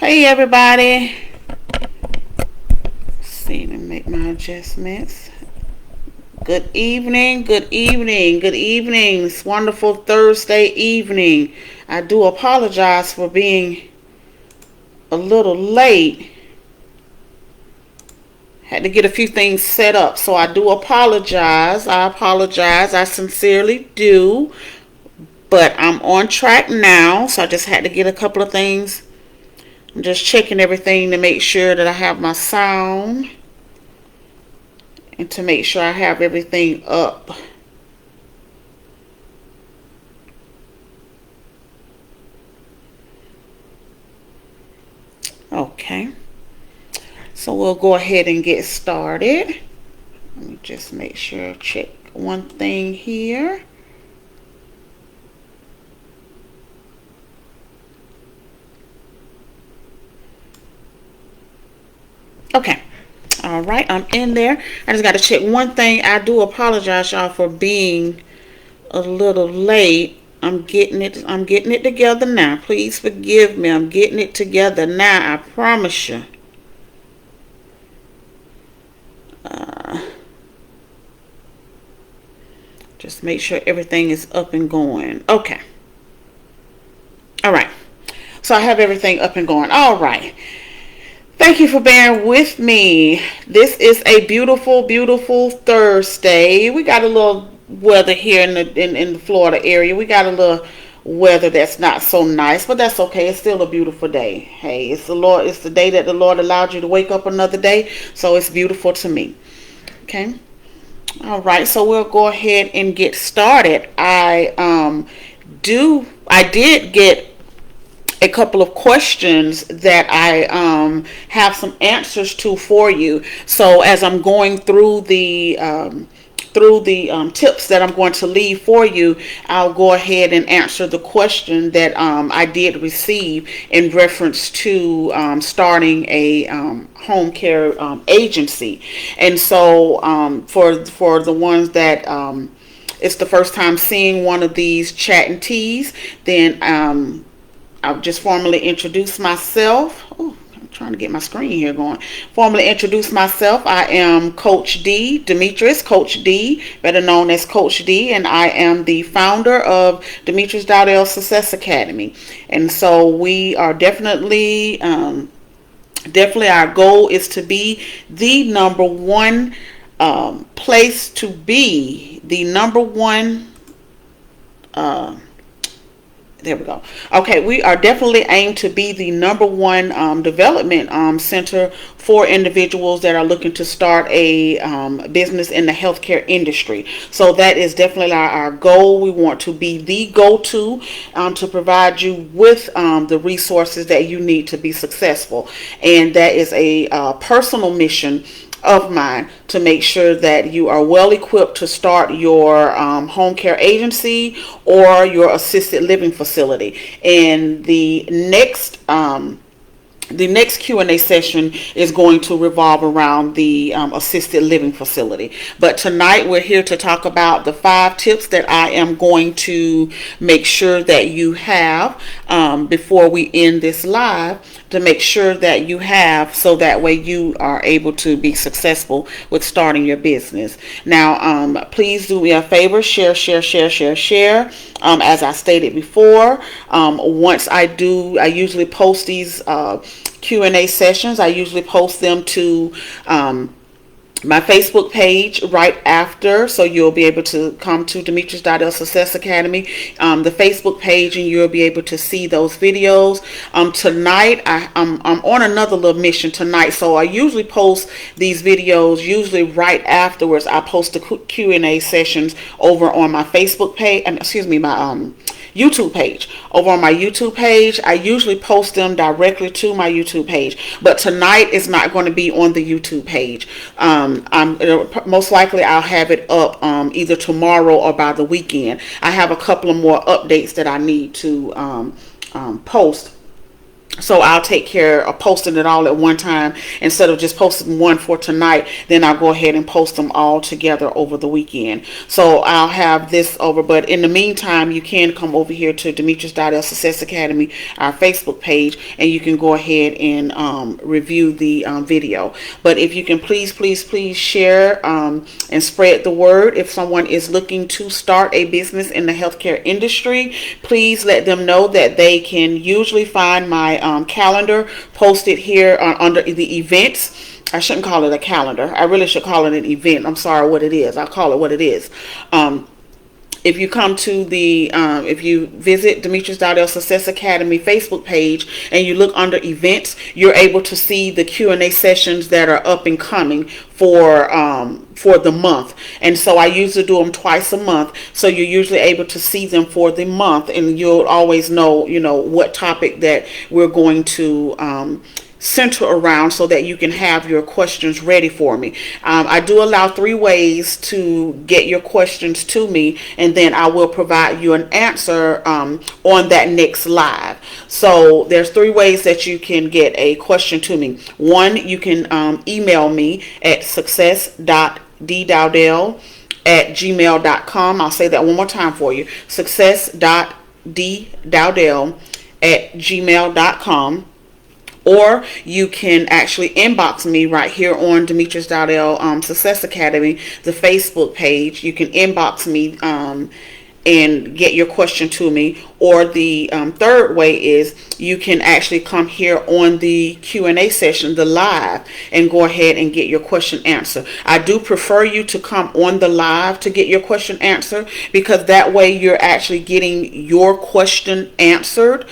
Hey everybody. See to make my adjustments. Good evening, good evening, good evening. It's wonderful Thursday evening. I do apologize for being a little late. Had to get a few things set up, so I do apologize. I apologize. I sincerely do. But I'm on track now, so I just had to get a couple of things. I'm just checking everything to make sure that I have my sound and to make sure I have everything up. Okay, so we'll go ahead and get started. Let me just make sure, check one thing here. Okay, all right, I'm in there. I just got to check one thing. I do apologize, y'all, for being a little late. I'm getting it together now. Please forgive me. I'm getting it together now. I promise you. Uh, just make sure everything is up and going. Okay. All right. So I have everything up and going. All right. Thank you for bearing with me. This is a beautiful, beautiful Thursday. We got a little weather here in the Florida area. We got a little weather that's not so nice, but that's okay. It's still a beautiful day. Hey, it's the day that the Lord allowed you to wake up another day, so it's beautiful to me. Okay. All right, so we'll go ahead and get started. I did get a couple of questions that I have some answers to for you. So as I'm going through the tips that I'm going to leave for you, I'll go ahead and answer the question that I did receive in reference to starting a home care agency. And so for the ones that it's the first time seeing one of these chat and teas, then I'll just formally introduce myself. Oh, I'm trying to get my screen here going. Formally introduce myself. I am Coach D, Demetrius Coach D, better known as Coach D, and I am the founder of Demetrius Dowdell Success Academy. And so we are definitely our goal is to be the number one place to be, the number one there we go. Okay, we are definitely aimed to be the number one development center for individuals that are looking to start a business in the healthcare industry. So that is definitely our goal. We want to be the go-to to provide you with the resources that you need to be successful. And that is a personal mission of mine to make sure that you are well equipped to start your home care agency or your assisted living facility. And the next Q&A session is going to revolve around the assisted living facility. But tonight we're here to talk about the 5 tips that I am going to make sure that you have before we end this live, to make sure that you have, so that way you are able to be successful with starting your business. Now, please do me a favor, share. As I stated before, once I usually post these Q&A sessions. I usually post them to my Facebook page right after, so you'll be able to come to Demetrius Dowdell Success Academy, the Facebook page, and you'll be able to see those videos. Tonight, I'm on another little mission tonight, so I usually post these videos usually right afterwards. I post the Q&A sessions over on my Facebook page, my YouTube page. Over on my YouTube page, I usually post them directly to my YouTube page, but tonight is not going to be on the YouTube page. Most likely I'll have it up either tomorrow or by the weekend. I have a couple of more updates that I need to post So I'll take care of posting it all at one time instead of just posting one for tonight. Then I'll go ahead and post them all together over the weekend. So I'll have this over. But in the meantime, you can come over here to Demetrius.L Success Academy, our Facebook page, and you can go ahead and review the video. But if you can please share and spread the word. If someone is looking to start a business in the healthcare industry, please let them know that they can usually find my calendar posted here under the events. I shouldn't call it a calendar. I really should call it an event. I'm sorry what it is. I'll call it what it is. If you come to the, if you visit Demetrius.L Success Academy Facebook page and you look under events, you're able to see the Q&A sessions that are up and coming for the month. And so I usually do them twice a month. So you're usually able to see them for the month, and you'll always know, what topic that we're going to center around, so that you can have your questions ready for me. I do allow 3 ways to get your questions to me, and then I will provide you an answer on that next live. So there's 3 ways that you can get a question to me. One, you can email me at success.ddowdell@gmail.com. I'll say that one more time for you. success.ddowdell@gmail.com. Or you can actually inbox me right here on Demetrius.L Success Academy, the Facebook page. You can inbox me and get your question to me. Or the third way is you can actually come here on the Q&A session, the live, and go ahead and get your question answered. I do prefer you to come on the live to get your question answered, because that way you're actually getting your question answered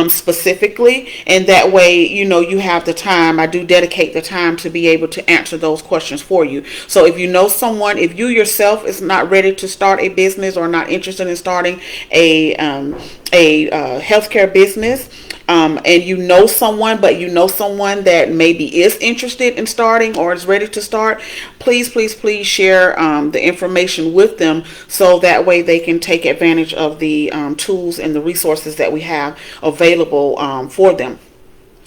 specifically, and that way you have the time. I do dedicate the time to be able to answer those questions for you. So if you know someone, if you yourself is not ready to start a business or not interested in starting a healthcare business, and you know someone that maybe is interested in starting or is ready to start, please share the information with them, so that way they can take advantage of the tools and the resources that we have available for them.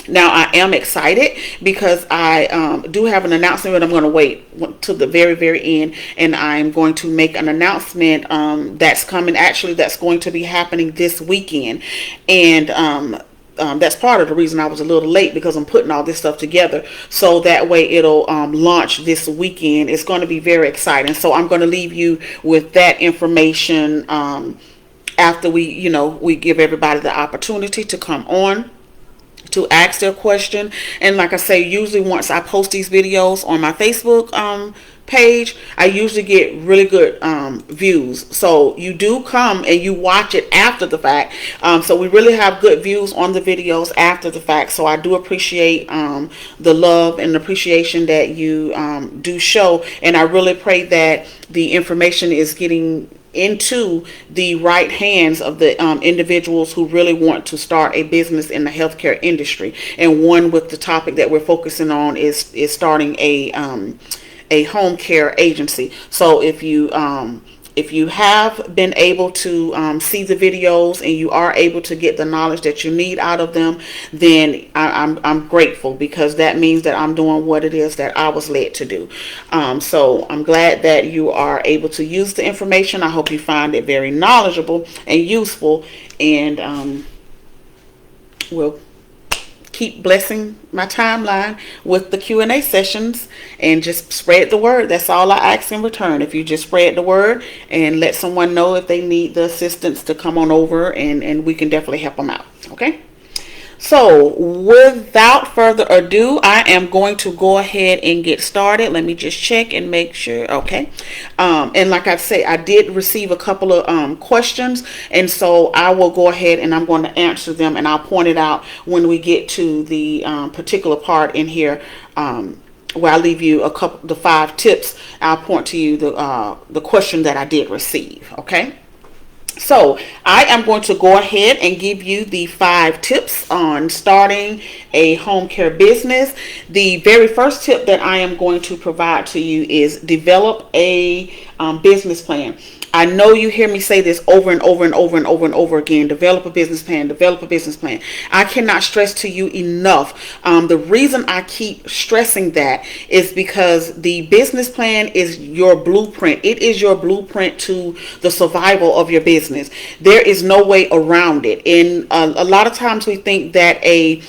Now, I am excited because I do have an announcement, but I'm going to wait to the very, very end, and I'm going to make an announcement that's coming. Actually, that's going to be happening this weekend, and that's part of the reason I was a little late, because I'm putting all this stuff together, so that way it'll launch this weekend. It's going to be very exciting. So I'm going to leave you with that information after we give everybody the opportunity to come on to ask their question. And like I say, usually once I post these videos on my Facebook page, I usually get really good views. So you do come and you watch it after the fact. So we really have good views on the videos after the fact. So I do appreciate the love and appreciation that you do show. And I really pray that the information is getting into the right hands of the individuals who really want to start a business in the healthcare industry. And one with the topic that we're focusing on is starting a home care agency. So if you have been able to see the videos and you are able to get the knowledge that you need out of them, then I'm grateful, because that means that I'm doing what it is that I was led to do. So I'm glad that you are able to use the information. I hope you find it very knowledgeable and useful, and we'll keep blessing my timeline with the Q&A sessions, and just spread the word. That's all I ask in return. If you just spread the word and let someone know if they need the assistance to come on over, and we can definitely help them out. Okay? So without further ado, I am going to go ahead and get started. Let me just check and make sure. Okay. And like I say, I did receive a couple of questions, and so I will go ahead and I'm going to answer them, and I'll point it out when we get to the particular part in here where I leave you the 5 tips. I'll point to you the question that I did receive. Okay. So I am going to go ahead and give you the 5 tips on starting a home care business. The very first tip that I am going to provide to you is develop a business plan. I know you hear me say this over and over and over and over and over again. Develop a business plan. Develop a business plan. I cannot stress to you enough. The reason I keep stressing that is because the business plan is your blueprint. It is your blueprint to the survival of your business. There is no way around it. And a lot of times we think that a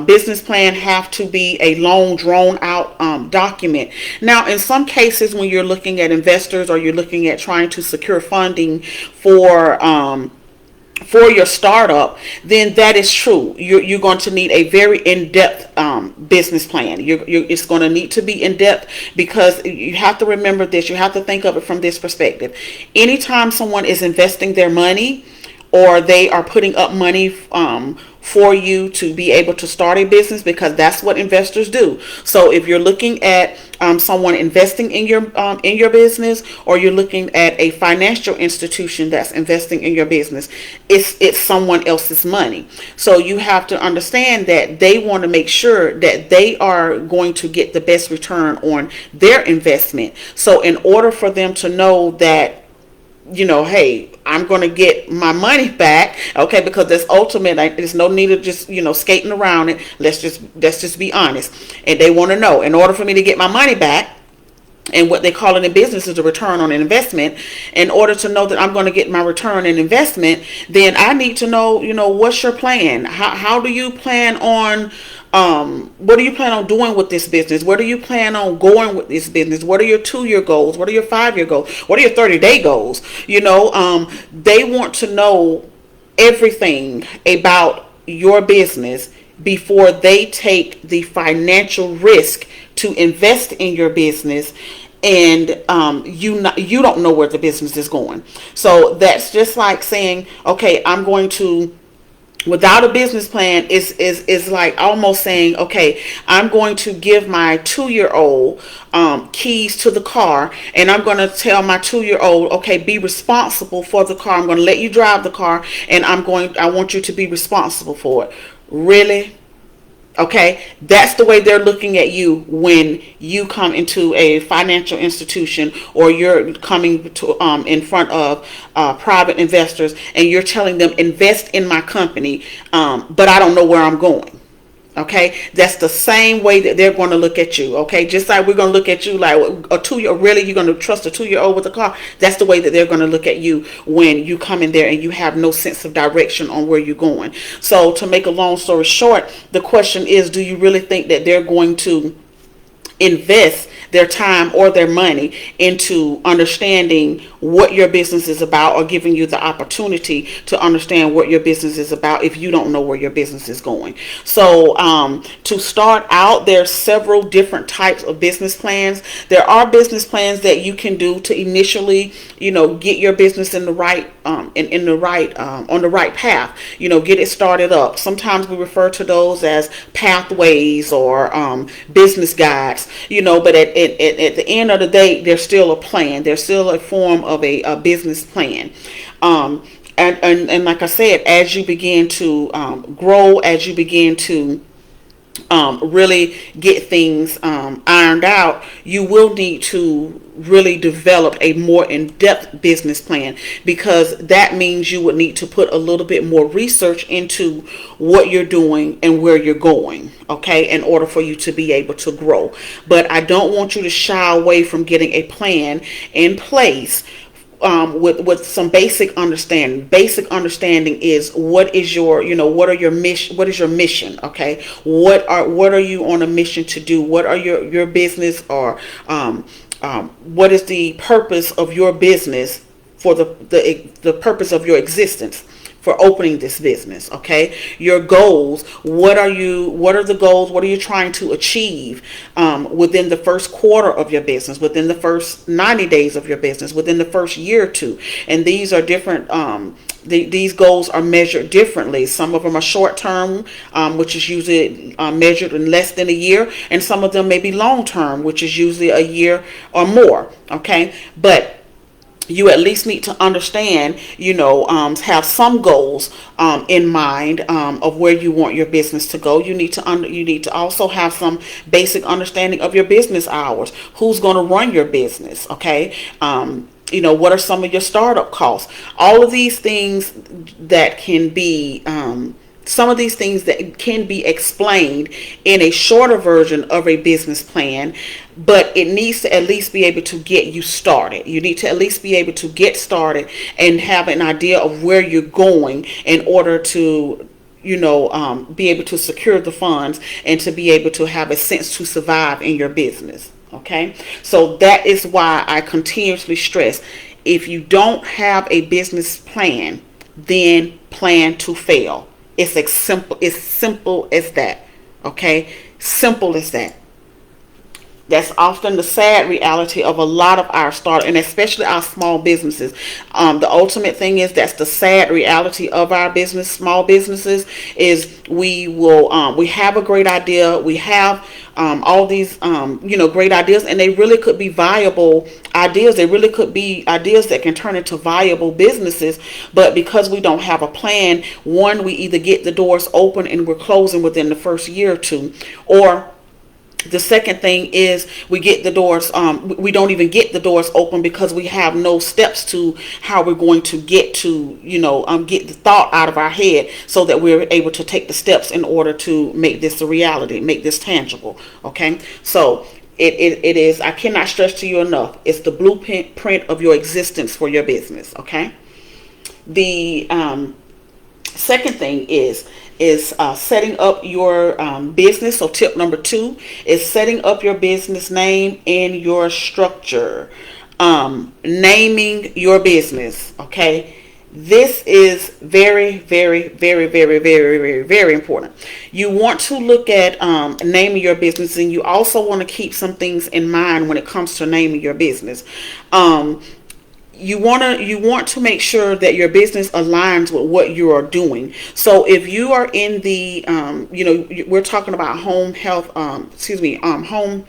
business plan have to be a long drawn out document. Now, in some cases, when you're looking at investors or you're looking at trying to secure funding for your startup, then that is true. You're going to need a very in-depth business plan. It's going to need to be in-depth, because you have to remember this. You have to think of it from this perspective. Anytime someone is investing their money, or they are putting up money for you to be able to start a business, because that's what investors do. So if you're looking at someone investing in your business, or you're looking at a financial institution that's investing in your business, it's someone else's money. So you have to understand that they want to make sure that they are going to get the best return on their investment. So in order for them to know that, hey, I'm going to get my money back, okay, because that's ultimate. There's no need of just, skating around it. Let's just be honest. And they want to know, in order for me to get my money back, and what they call it in business is a return on an investment. In order to know that I'm going to get my return on investment, then I need to know, what's your plan? How do you plan on, what do you plan on doing with this business? Where do you plan on going with this business? What are your 2-year goals? What are your 5-year goals? What are your 30-day goals? They want to know everything about your business before they take the financial risk to invest in your business, and you don't know where the business is going. So that's just like saying, okay, I'm going to, without a business plan, is like almost saying, okay, I'm going to give my 2-year-old keys to the car, and I'm going to tell my 2-year-old, okay, be responsible for the car. I'm going to let you drive the car, and I want you to be responsible for it. Really? Okay, that's the way they're looking at you when you come into a financial institution, or you're coming to in front of private investors, and you're telling them, invest in my company, but I don't know where I'm going. Okay, that's the same way that they're going to look at you. Okay, just like we're going to look at you like a 2-year. Really, you're going to trust a 2-year-old with a car? That's the way that they're going to look at you when you come in there and you have no sense of direction on where you're going. So, to make a long story short, the question is, do you really think that they're going to invest their time or their money into understanding what your business is about, or giving you the opportunity to understand what your business is about if you don't know where your business is going? So to start out, there's several different types of business plans. There are business plans that you can do to initially, get your business in the right on the right path, get it started up. Sometimes we refer to those as pathways or business guides, but at the end of the day, there's still a plan. There's still a form of a business plan. And like I said, as you begin to grow, as you begin to really get things ironed out, you will need to really develop a more in-depth business plan, because that means you would need to put a little bit more research into what you're doing and where you're going, okay, in order for you to be able to grow. But I don't want you to shy away from getting a plan in place with some basic understanding. Basic understanding is, what is your, what are your mission? What is your mission? Okay, what are you on a mission to do? What are your business, or what is the purpose of your business, for the purpose of your existence, for opening this business? Okay, your goals. What are the goals? What are you trying to achieve within the first quarter of your business, within the first 90 days of your business, within the first year or two? And these are different. These goals are measured differently. Some of them are short term, which is usually measured in less than a year, and some of them may be long term, which is usually a year or more. Okay, but you at least need to understand, have some goals in mind of where you want your business to go. You need to also have some basic understanding of your business hours. Who's going to run your business? Okay. what are some of your startup costs? All of these things that can be, some of these things that can be explained in a shorter version of a business plan, but it needs to at least be able to get you started. You need to at least be able to get started and have an idea of where you're going in order to be able to secure the funds and to be able to have a sense to survive in your business. Okay, so that is why I continuously stress, if you don't have a business plan, then plan to fail. It's simple as that. Okay, simple as that. That's often the sad reality of a lot of our start, and especially our small businesses. The ultimate thing is, that's the sad reality of our small businesses, is we have a great idea. We have all these, great ideas, and they really could be viable ideas. They really could be ideas that can turn into viable businesses. But because we don't have a plan, one, we either get the doors open and we're closing within the first year or two, or the second thing is we get the doors, we don't even get the doors open because we have no steps to how we're going to get to, get the thought out of our head so that we're able to take the steps in order to make this a reality, make this tangible. Okay, so it is, I cannot stress to you enough, it's the blueprint of your existence for your business. Okay, the second thing is setting up your business. So tip number 2 is setting up your business name and your structure. Naming your business. Okay, this is very, very, very, very, very, very, very important. You want to look at naming your business, and you also want to keep some things in mind when it comes to naming your business. You want to make sure that your business aligns with what you are doing. So if you are in the we're talking about home health home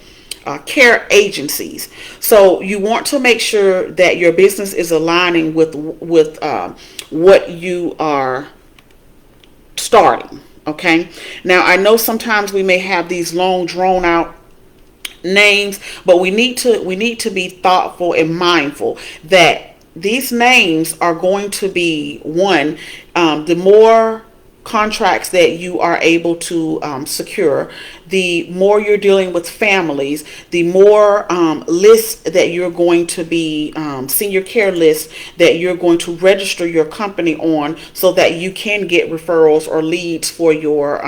care agencies. So you want to make sure that your business is aligning with what you are starting. Okay, now I know sometimes we may have these long drawn out names, but we need to be thoughtful and mindful that these names are going to be, one, the more contracts that you are able to secure, the more you're dealing with families, the more lists that you're going to be, senior care lists that you're going to register your company on, so that you can get referrals or leads for your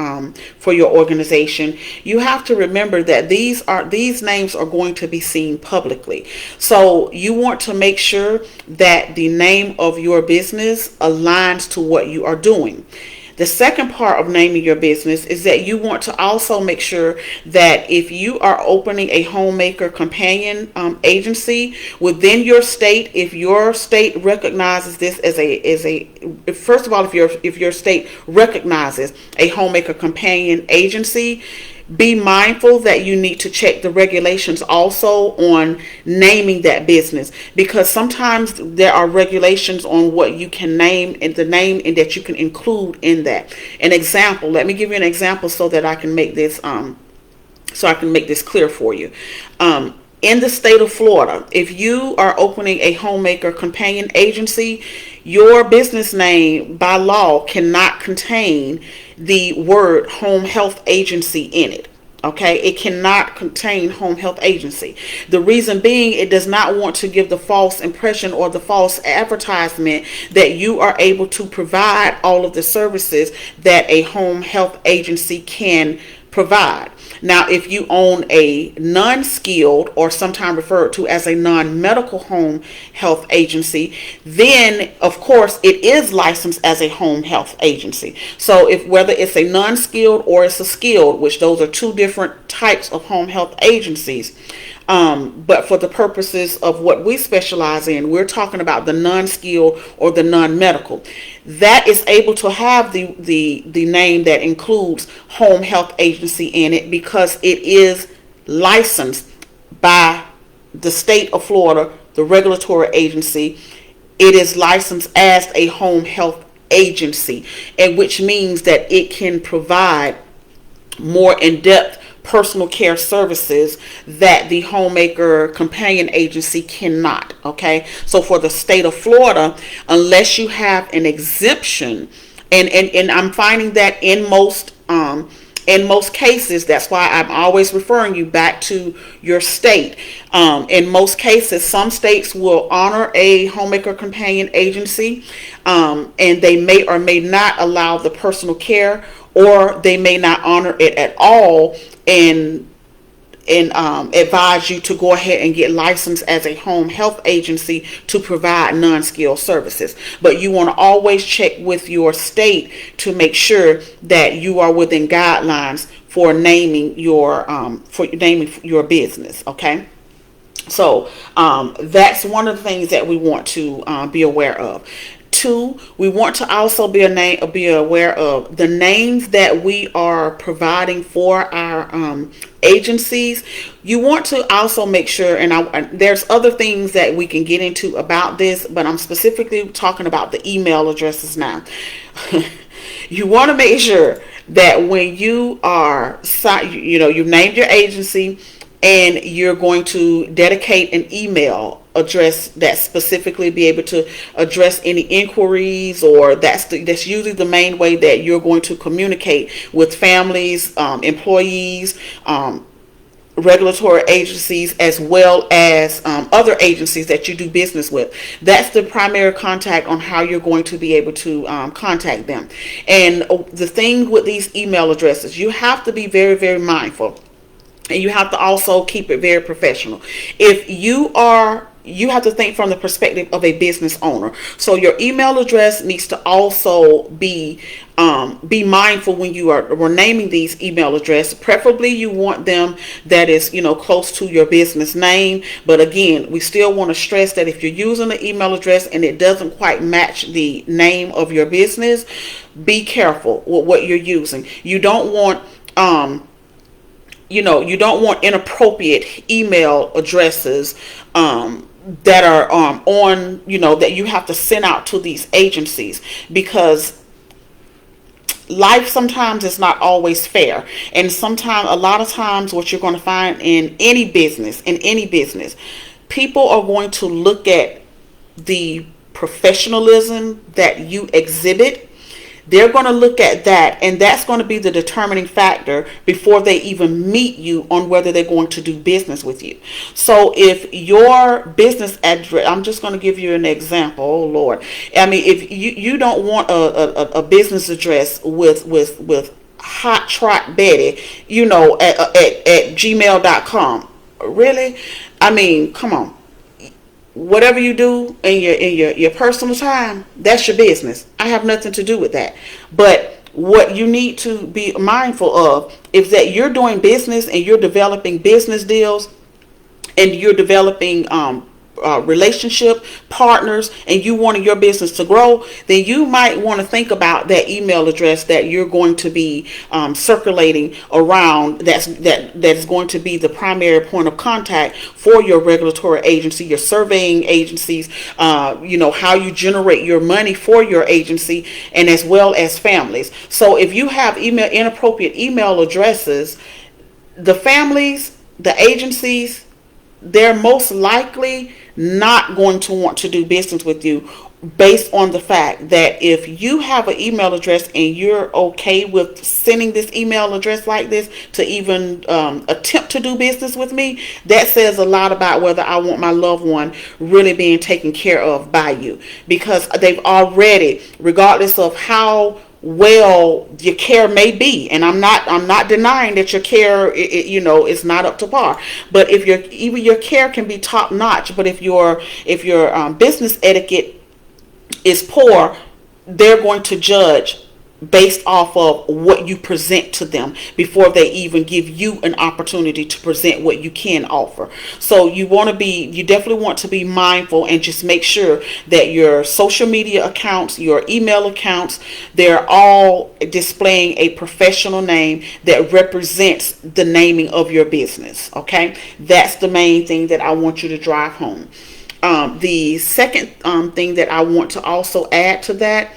organization. You have to remember that these names are going to be seen publicly. So you want to make sure that the name of your business aligns to what you are doing. The second part of naming your business is that you want to also make sure that if you are opening a homemaker companion agency within your state, if your state recognizes this first of all, if your state recognizes a homemaker companion agency, be mindful that you need to check the regulations also on naming that business, because sometimes there are regulations on what you can name and the name and that you can include in that. An example, let me give you an example so that I can make this clear for you. In the state of Florida, if you are opening a homemaker companion agency, your business name by law cannot contain the word home health agency in it. Okay, it cannot contain home health agency. The reason being, it does not want to give the false impression or the false advertisement that you are able to provide all of the services that a home health agency can provide. Now, if you own a non-skilled, or sometimes referred to as a non-medical home health agency, then of course it is licensed as a home health agency. So if whether it's a non-skilled or it's a skilled, which those are two different types of home health agencies, but for the purposes of what we specialize in, we're talking about the non-skilled or the non-medical. That is able to have the name that includes home health agency in it, because it is licensed by the state of Florida, the regulatory agency. It is licensed as a home health agency, and which means that it can provide more in-depth personal care services that the homemaker companion agency cannot. Okay, so for the state of Florida, unless you have an exemption, and I'm finding that in most cases, that's why I'm always referring you back to your state. In most cases, some states will honor a homemaker companion agency, and they may or may not allow the personal care, or they may not honor it at all, and advise you to go ahead and get licensed as a home health agency to provide non-skilled services. But you want to always check with your state to make sure that you are within guidelines for naming your business. Okay. So that's one of the things that we want to be aware of. Two, we want to also be aware of the names that we are providing for our agencies. You want to also make sure, and there's other things that we can get into about this, but I'm specifically talking about the email addresses now. You want to make sure that when you are, you've named your agency, and you're going to dedicate an email address that specifically be able to address any inquiries, or that's usually the main way that you're going to communicate with families, employees, regulatory agencies, as well as other agencies that you do business with. That's the primary contact on how you're going to be able to contact them. And the thing with these email addresses, you have to be very, very mindful. And you have to also keep it very professional. You have to think from the perspective of a business owner. So your email address needs to also be mindful when you are naming these email addresses. Preferably you want them that is, close to your business name. But again, we still want to stress that if you're using the email address and it doesn't quite match the name of your business, be careful with what you're using. You don't want you don't want inappropriate email addresses that are on, that you have to send out to these agencies, because life sometimes is not always fair. And a lot of times what you're going to find in any business, people are going to look at the professionalism that you exhibit. They're going to look at that, and that's going to be the determining factor before they even meet you on whether they're going to do business with you. So if your business address, I'm just going to give you an example. Oh Lord. I mean, if you don't want a business address with Hot Trot Betty, at gmail.com. Really? I mean, come on. Whatever you do in your personal time, that's your business. I have nothing to do with that. But what you need to be mindful of is that you're doing business and you're developing business deals, and you're developing relationship partners, and you wanted your business to grow, then you might want to think about that email address that you're going to be circulating around. That is going to be the primary point of contact for your regulatory agency, your surveying agencies, how you generate your money for your agency, and as well as families. So if you have inappropriate email addresses, the families, the agencies, they're most likely not going to want to do business with you, based on the fact that if you have an email address and you're okay with sending this email address like this to even attempt to do business with me, that says a lot about whether I want my loved one really being taken care of by you, because they've already, regardless of how well your care may be, and I'm not denying that your care is not up to par, but if your care can be top notch, but if your business etiquette is poor, they're going to judge based off of what you present to them before they even give you an opportunity to present what you can offer. So you definitely want to be mindful and just make sure that your social media accounts, your email accounts, they're all displaying a professional name that represents the naming of your business. Okay, that's the main thing that I want you to drive home. The second thing that I want to also add to that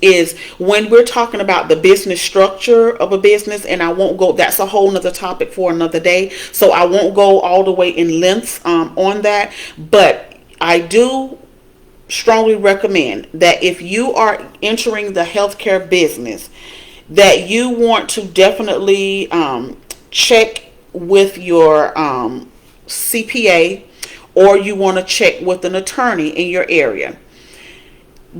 is when we're talking about the business structure of a business, and I won't go, that's a whole nother topic for another day, so I won't go all the way in lengths on that, but I do strongly recommend that if you are entering the healthcare business, that you want to definitely check with your CPA, or you want to check with an attorney in your area.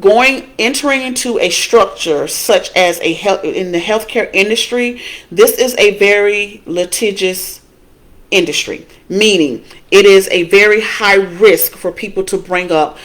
Entering into a structure such as in the healthcare industry, this is a very litigious industry, meaning it is a very high risk for people to bring up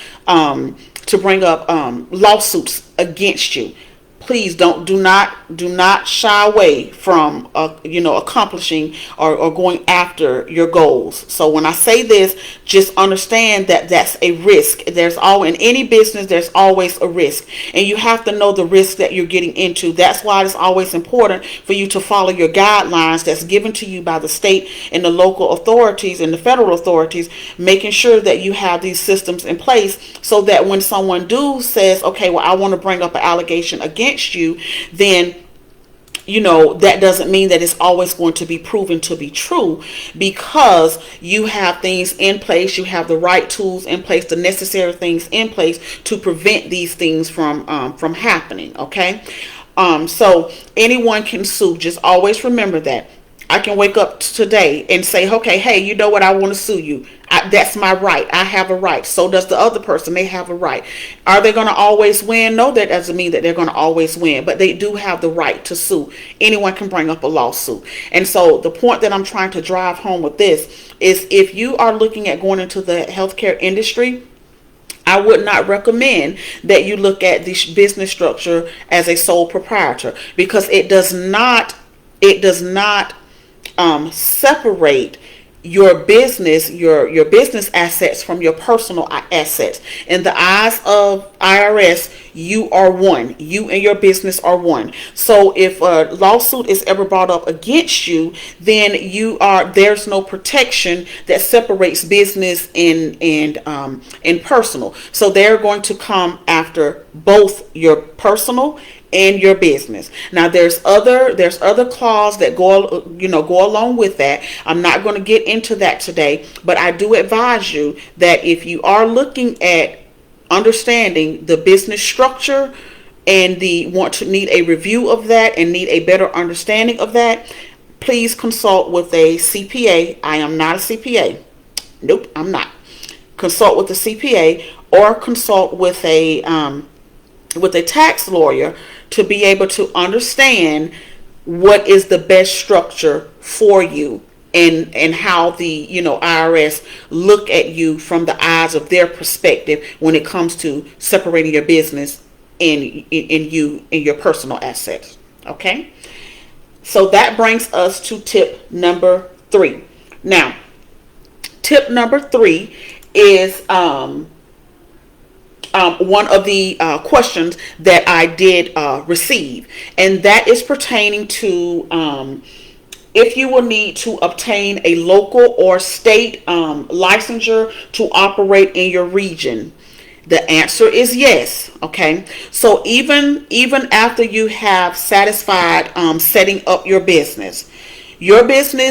lawsuits against you. Please do not shy away from accomplishing or going after your goals. So when I say this, just understand that that's a risk. There's in any business, there's always a risk, and you have to know the risk that you're getting into. That's why it's always important for you to follow your guidelines that's given to you by the state and the local authorities and the federal authorities, making sure that you have these systems in place so that when someone says, okay, well, I want to bring up an allegation against you, then that doesn't mean that it's always going to be proven to be true, because you have things in place, you have the right tools in place, the necessary things in place to prevent these things from happening. Okay, so anyone can sue. Just always remember that. I can wake up today and say, okay, hey, you know what? I want to sue you. That's my right. I have a right. So does the other person. They have a right. Are they going to always win? No, that doesn't mean that they're going to always win, but they do have the right to sue. Anyone can bring up a lawsuit. And so the point that I'm trying to drive home with this is, if you are looking at going into the healthcare industry, I would not recommend that you look at the business structure as a sole proprietor, because it does not separate your business assets from your personal assets. In the eyes of IRS, you are one. You and your business are one. So if a lawsuit is ever brought up against you, then there's no protection that separates business and personal. So they're going to come after both your personal and your business. Now there's other clauses that go along with that. I'm not going to get into that today, but I do advise you that if you are looking at understanding the business structure and need a review of that and need a better understanding of that, please consult with a CPA. I am not a CPA. Nope, I'm not. Consult with a CPA, or consult with a tax lawyer to be able to understand what is the best structure for you, and how the IRS look at you from the eyes of their perspective when it comes to separating your business and your personal assets. Okay, so that brings us to tip number 3. Now, tip number 3 is one of the questions that I did receive, and that is pertaining to if you will need to obtain a local or state licensure to operate in your region. The answer is yes. Okay, so even after you have satisfied setting up your business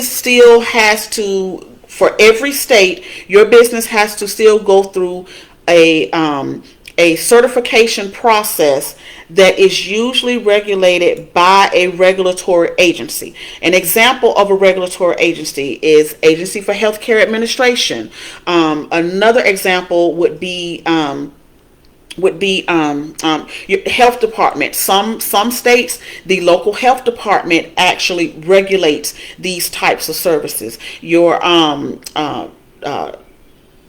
still has to, for every state, your business has to still go through a certification process that is usually regulated by a regulatory agency. An example of a regulatory agency is Agency for Healthcare Administration. Another example would be your health department. Some states, the local health department actually regulates these types of services. Your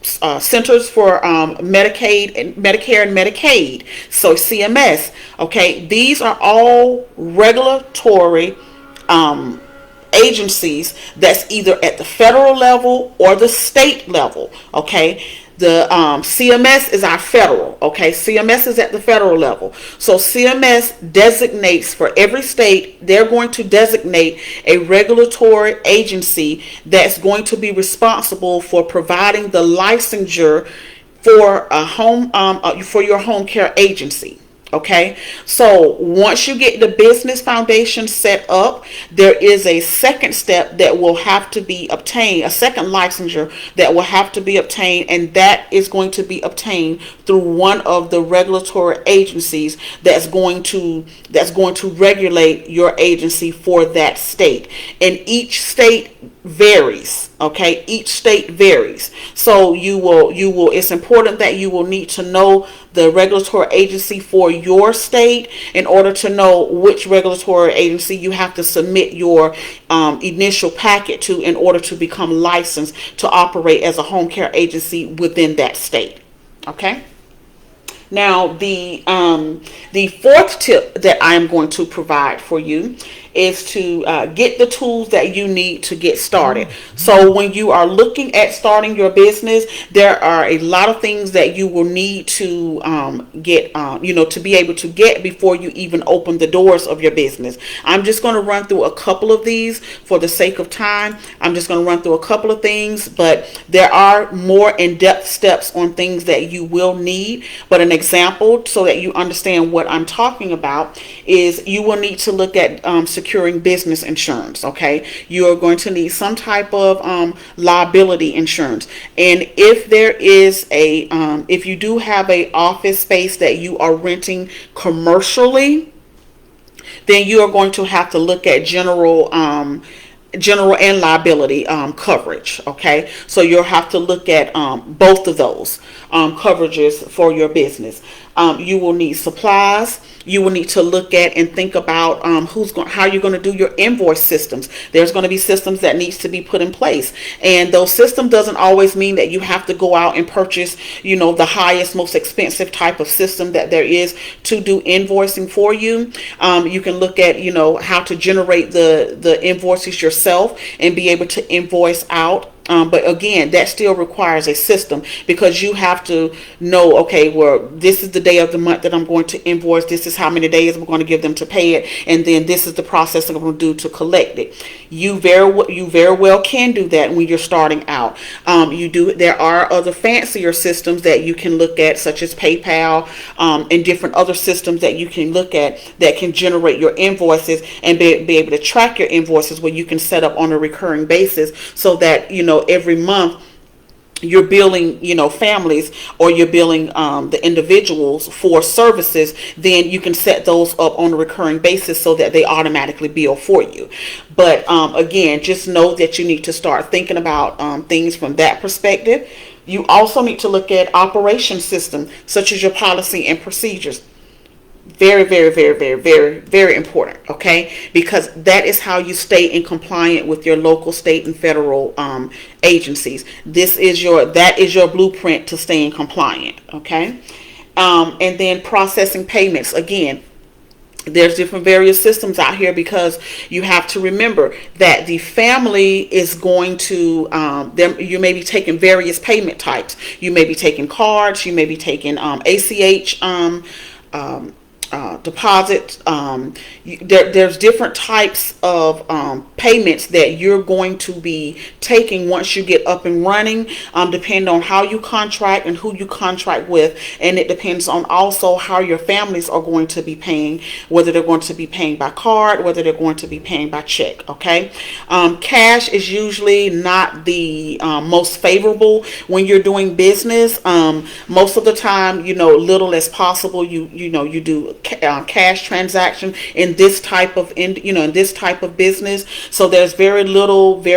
Centers for Medicare and Medicaid, so CMS. Okay, these are all regulatory agencies that's either at the federal level or the state level. Okay, the CMS is our federal. Okay, CMS is at the federal level. So CMS designates, for every state, they're going to designate a regulatory agency that's going to be responsible for providing the licensure for a home for your home care agency. Okay, so once you get the business foundation set up, there is a second step that will have to be obtained, a second licensure that will have to be obtained, and that is going to be obtained through one of the regulatory agencies that's going to regulate your agency for that state. And each state varies. Okay, each state varies. So you will it's important that you will need to know the regulatory agency for your state in order to know which regulatory agency you have to submit your initial packet to in order to become licensed to operate as a home care agency within that state. Okay. Now, the fourth tip that I'm going to provide for you is to get the tools that you need to get started. So when you are looking at starting your business, there are a lot of things that you will need to get, to be able to get before you even open the doors of your business. I'm just going to run through a couple of these for the sake of time. I'm just going to run through a couple of things, but there are more in-depth steps on things that you will need. But an example so that you understand what I'm talking about is you will need to look at securing business insurance. Okay, you are going to need some type of liability insurance, and if there is if you do have a office space that you are renting commercially, then you are going to have to look at general and liability coverage. Okay, so you'll have to look at both of those coverages for your business. You will need supplies. You will need to look at and think about how you're going to do your invoice systems. There's going to be systems that needs to be put in place, and those systems doesn't always mean that you have to go out and purchase, the highest, most expensive type of system that there is to do invoicing for you. You can look at how to generate the invoices yourself and be able to invoice out. But again, that still requires a system, because you have to know, okay, well, this is the day of the month that I'm going to invoice. This is how many days I'm going to give them to pay it. And then this is the process that I'm going to do to collect it. You very well can do that when you're starting out. There are other fancier systems that you can look at, such as PayPal, and different other systems that you can look at that can generate your invoices and be able to track your invoices, where you can set up on a recurring basis, so that, every month you're billing, families, or you're billing the individuals for services. Then you can set those up on a recurring basis so that they automatically bill for you. But again, just know that you need to start thinking about things from that perspective. You also need to look at operation systems, such as your policy and procedures. Very, very, very, very, very, very important. Okay, because that is how you stay in compliant with your local, state, and federal agencies. That is your blueprint to staying compliant. Okay, and then processing payments. Again, there's different various systems out here, because you have to remember that the family is going to you may be taking various payment types. You may be taking cards. You may be taking ACH deposits. There's different types of payments that you're going to be taking once you get up and running, depending on how you contract and who you contract with, and it depends on also how your families are going to be paying, whether they're going to be paying by card, whether they're going to be paying by check. Okay, cash is usually not the most favorable when you're doing business. Most of the time, little as possible, you do cash transaction in this type of business. So there's very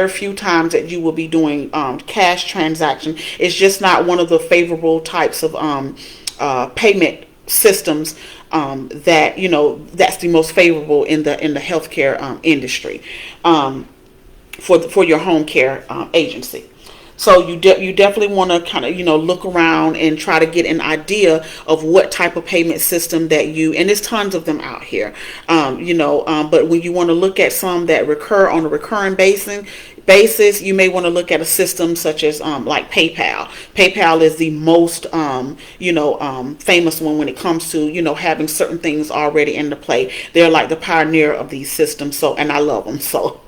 few times that you will be doing cash transaction. It's just not one of the favorable types of payment systems that that's the most favorable in the healthcare industry for your home care agency. So you definitely want to kind of look around and try to get an idea of what type of payment system that and there's tons of them out here, but when you want to look at some that recur on a recurring basis, you may want to look at a system such as like PayPal. PayPal is the most famous one when it comes to having certain things already into play. They're like the pioneer of these systems, and I love them. So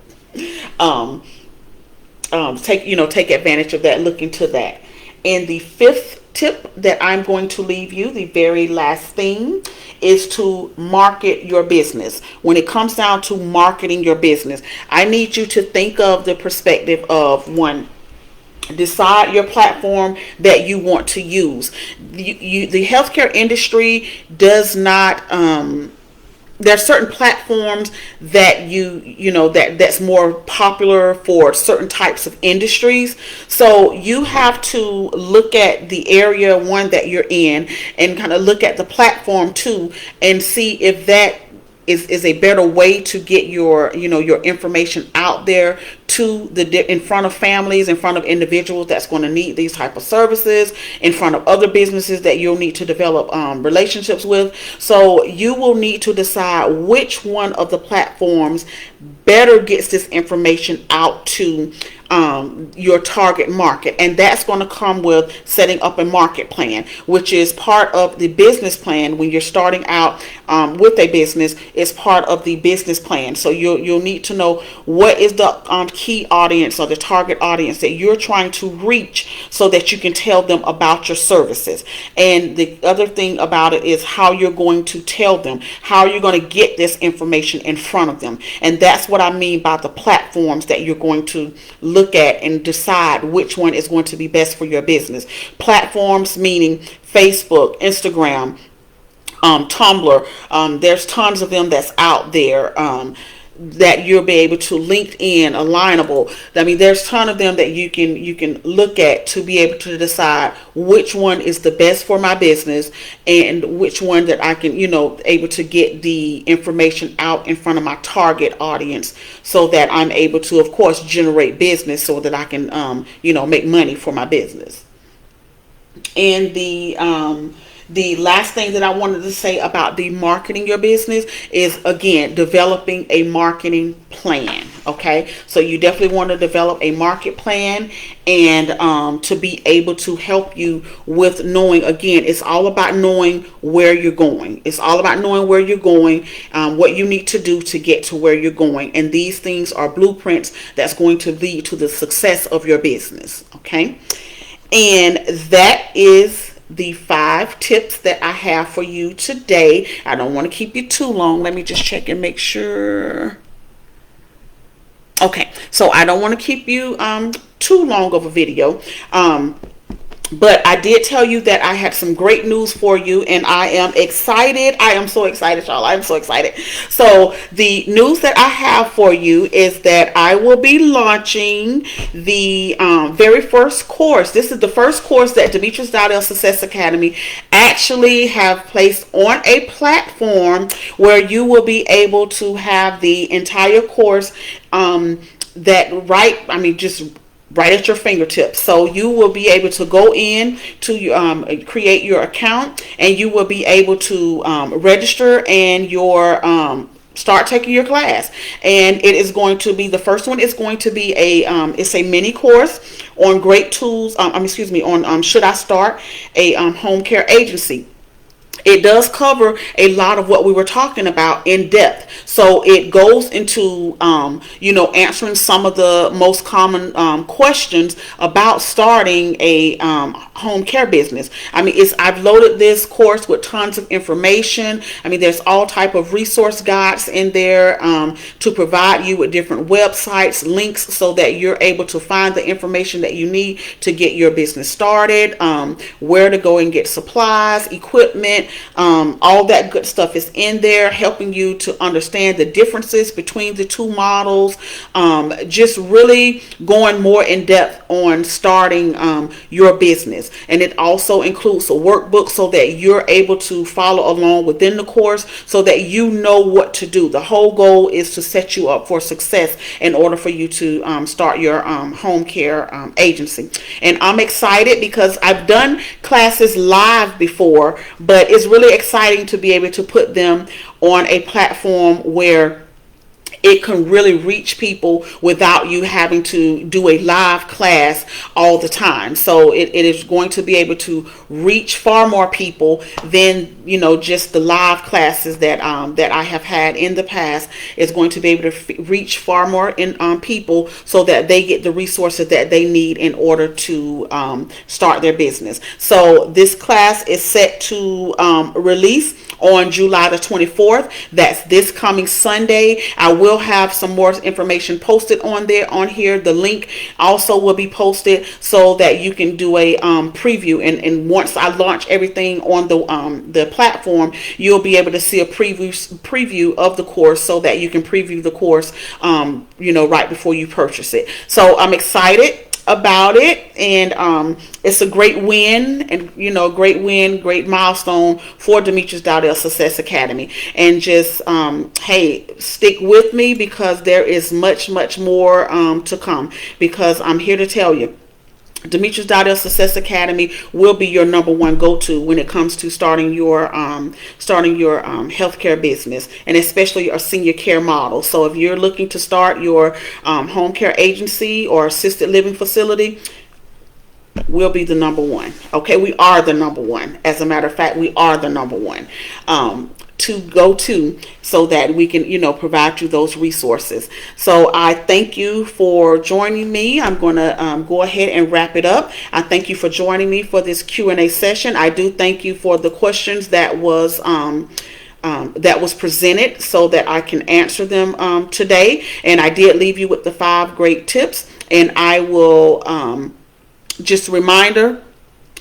take advantage of that. Look into that. And the fifth tip that I'm going to leave you, the very last thing, is to market your business. When it comes down to marketing your business, I need you to think of the perspective of one, decide your platform that you want to use. The healthcare industry does not there are certain platforms that that's more popular for certain types of industries. So you have to look at the area one that you're in and kind of look at the platform too and see if that is a better way to get your information out there to in front of families, in front of individuals that's going to need these type of services, in front of other businesses that you'll need to develop relationships with. So you will need to decide which one of the platforms better gets this information out to your target market, and that's going to come with setting up a market plan, which is part of the business plan. When you're starting out with a business, it's part of the business plan. So you'll need to know what is the key audience or the target audience that you're trying to reach, so that you can tell them about your services. And the other thing about it is how you're going to tell them, how you're going to get this information in front of them. And that's what I mean by the platforms that you're going to look at and decide which one is going to be best for your business. Platforms meaning Facebook, Instagram, Tumblr. There's tons of them that's out there. That you'll be able to, LinkedIn, Alignable. I mean, there's a ton of them that you can look at to be able to decide which one is the best for my business and which one that I can, able to get the information out in front of my target audience, so that I'm able to, of course, generate business so that I can, make money for my business. And the last thing that I wanted to say about the marketing your business is, again, developing a marketing plan. Okay, so you definitely want to develop a market plan, and to be able to help you with knowing, again, it's all about knowing where you're going. It's all about knowing where you're going, what you need to do to get to where you're going. And these things are blueprints that's going to lead to the success of your business. Okay, and that is the 5 tips that I have for you today. I don't want to keep you too long. Let me just check and make sure. Okay, so I don't want to keep you too long of a video. But I did tell you that I had some great news for you, and I am excited. I am so excited, y'all. I'm so excited. So the news that I have for you is that I will be launching the very first course. This is the first course that Demetrius Dowdell Success Academy actually have placed on a platform where you will be able to have the entire course just right at your fingertips. So you will be able to go in to create your account, and you will be able to register and start taking your class. And it is going to be, the first one is going to be it's a mini course on great tools. On Should I Start a Home Care Agency. It does cover a lot of what we were talking about in depth. So it goes into, answering some of the most common questions about starting a home care business. I mean, I've loaded this course with tons of information. I mean, there's all type of resource guides in there to provide you with different websites, links, so that you're able to find the information that you need to get your business started, where to go and get supplies, equipment. All that good stuff is in there, helping you to understand the differences between the two models, just really going more in depth on starting your business. And it also includes a workbook so that you're able to follow along within the course, so that you know what to do. The whole goal is to set you up for success in order for you to start your home care agency. And I'm excited because I've done classes live before, but it's really exciting to be able to put them on a platform where it can really reach people without you having to do a live class all the time. So it is going to be able to reach far more people than, you know, just the live classes that that I have had in the past. Is going to be able to reach far more people, so that they get the resources that they need in order to start their business. So this class is set to release on July the 24th. That's this coming Sunday. I will have some more information posted on here. The link also will be posted so that you can do a preview, and once I launch everything on the platform, you'll be able to see a preview of the course, so that you can preview the course you know, right before you purchase it. So I'm excited about it, and it's a great win, and you know, great milestone for Demetrius Dowdell Success Academy. And just hey, stick with me, because there is much more to come, because I'm here to tell you, Demetrius Dowdell Success Academy will be your number one go-to when it comes to starting your healthcare business, and especially a senior care model. So if you're looking to start your home care agency or assisted living facility, we'll be the number one. Okay, we are the number one. As a matter of fact, we are the number one to go to, so that we can, you know, provide you those resources. So I thank you for joining me. I'm going to go ahead and wrap it up. I thank you for joining me for this Q&A session. I do thank you for the questions that was presented, so that I can answer them today. And I did leave you with the 5 great tips. And I will just a reminder,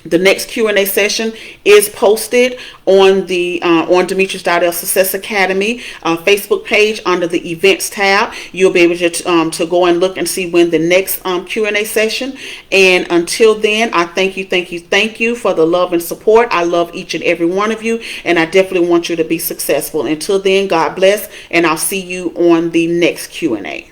the next Q&A session is posted on the on Demetrius Dowdell Success Academy Facebook page under the events tab. You'll be able to go and look and see when the next Q&A session. And until then, I thank you for the love and support. I love each and every one of you, and I definitely want you to be successful. Until then, God bless, and I'll see you on the next Q&A.